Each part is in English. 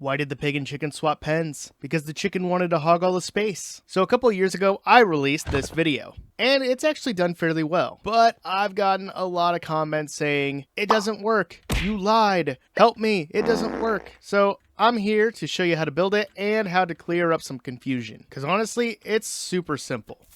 Why did the pig and chicken swap pens? Because the chicken wanted to hog all the space. So a couple of years ago, I released this video. And it's actually done fairly well. But I've gotten a lot of comments saying, it doesn't work. You lied. Help me. It doesn't work. So I'm here to show you how to build it and how to clear up some confusion. Because honestly, it's super simple.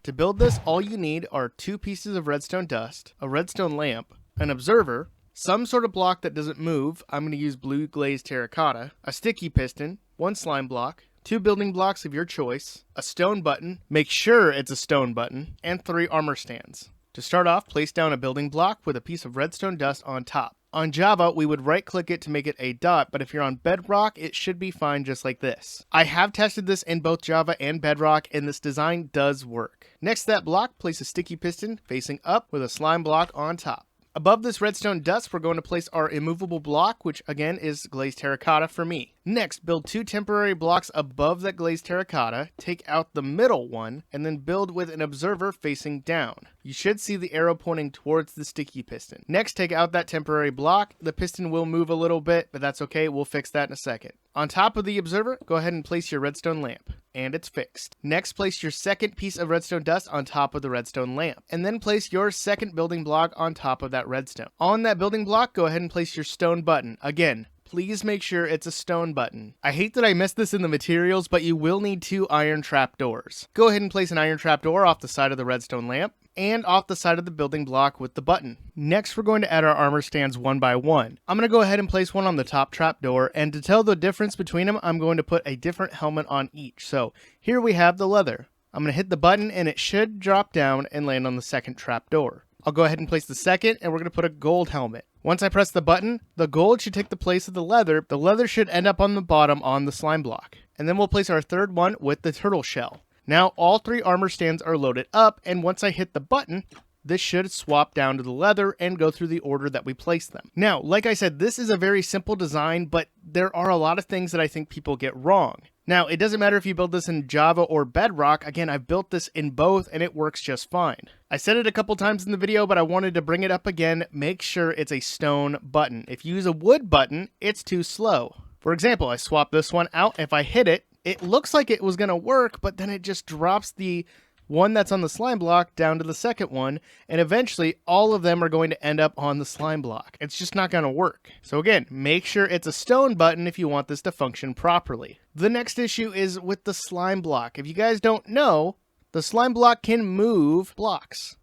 To build this, all you need are 2 pieces of redstone dust, a redstone lamp, an observer, some sort of block that doesn't move. I'm going to use blue glazed terracotta, a sticky piston, 1 slime block, 2 building blocks of your choice, a stone button, make sure it's a stone button, and 3 armor stands. To start off, place down a building block with a piece of redstone dust on top. On Java, we would right click it to make it a dot, but if you're on Bedrock, it should be fine just like this. I have tested this in both Java and Bedrock, and this design does work. Next to that block, place a sticky piston facing up with a slime block on top. Above this redstone dust, we're going to place our immovable block, which again is glazed terracotta for me. Next, build 2 temporary blocks above that glazed terracotta, take out the middle one, and then build with an observer facing down. You should see the arrow pointing towards the sticky piston. Next, take out that temporary block. The piston will move a little bit, but that's okay. We'll fix that in a second. On top of the observer, go ahead and place your redstone lamp. And it's fixed. Next, place your second piece of redstone dust on top of the redstone lamp. And then place your second building block on top of that redstone. On that building block, go ahead and place your stone button. Again, please make sure it's a stone button. I hate that I missed this in the materials, but you will need 2 iron trapdoors. Go ahead and place an iron trapdoor off the side of the redstone lamp and off the side of the building block with the button. Next, we're going to add our armor stands one by one. I'm going to go ahead and place one on the top trapdoor, and to tell the difference between them, I'm going to put a different helmet on each. So here we have the leather. I'm going to hit the button and it should drop down and land on the second trapdoor. I'll go ahead and place the second, and we're going to put a gold helmet. Once I press the button, the gold should take the place of the leather. The leather should end up on the bottom on the slime block. And then we'll place our third one with the turtle shell. Now all 3 armor stands are loaded up, and once I hit the button, this should swap down to the leather and go through the order that we placed them. Now, like I said, this is a very simple design, but there are a lot of things that I think people get wrong. Now, it doesn't matter if you build this in Java or Bedrock. Again, I've built this in both and it works just fine. I said it a couple times in the video, but I wanted to bring it up again. Make sure it's a stone button. If you use a wood button, it's too slow. For example, I swapped this one out. If I hit it, it looks like it was going to work, but then it just drops the one that's on the slime block down to the second one, and eventually all of them are going to end up on the slime block. It's just not going to work. So again, make sure it's a stone button if you want this to function properly. The next issue is with the slime block. If you guys don't know, the slime block can move blocks.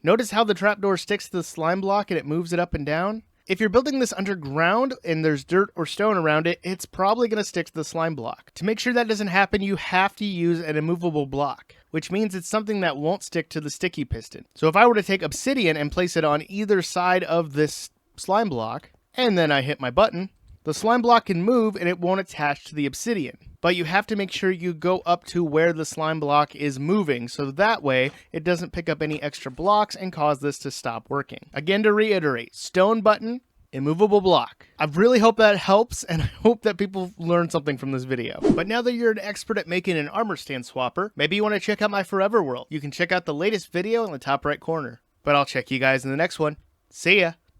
Notice how the trapdoor sticks to the slime block and it moves it up and down? If you're building this underground and there's dirt or stone around it, it's probably going to stick to the slime block. To make sure that doesn't happen, you have to use an immovable block, which means it's something that won't stick to the sticky piston. So if I were to take obsidian and place it on either side of this slime block, and then I hit my button, the slime block can move and it won't attach to the obsidian. But you have to make sure you go up to where the slime block is moving, so that way it doesn't pick up any extra blocks and cause this to stop working. Again, to reiterate, stone button, immovable block. I really hope that helps, and I hope that people learn something from this video. But now that you're an expert at making an armor stand swapper, maybe you want to check out my Forever World. You can check out the latest video in the top right corner. But I'll check you guys in the next one. See ya!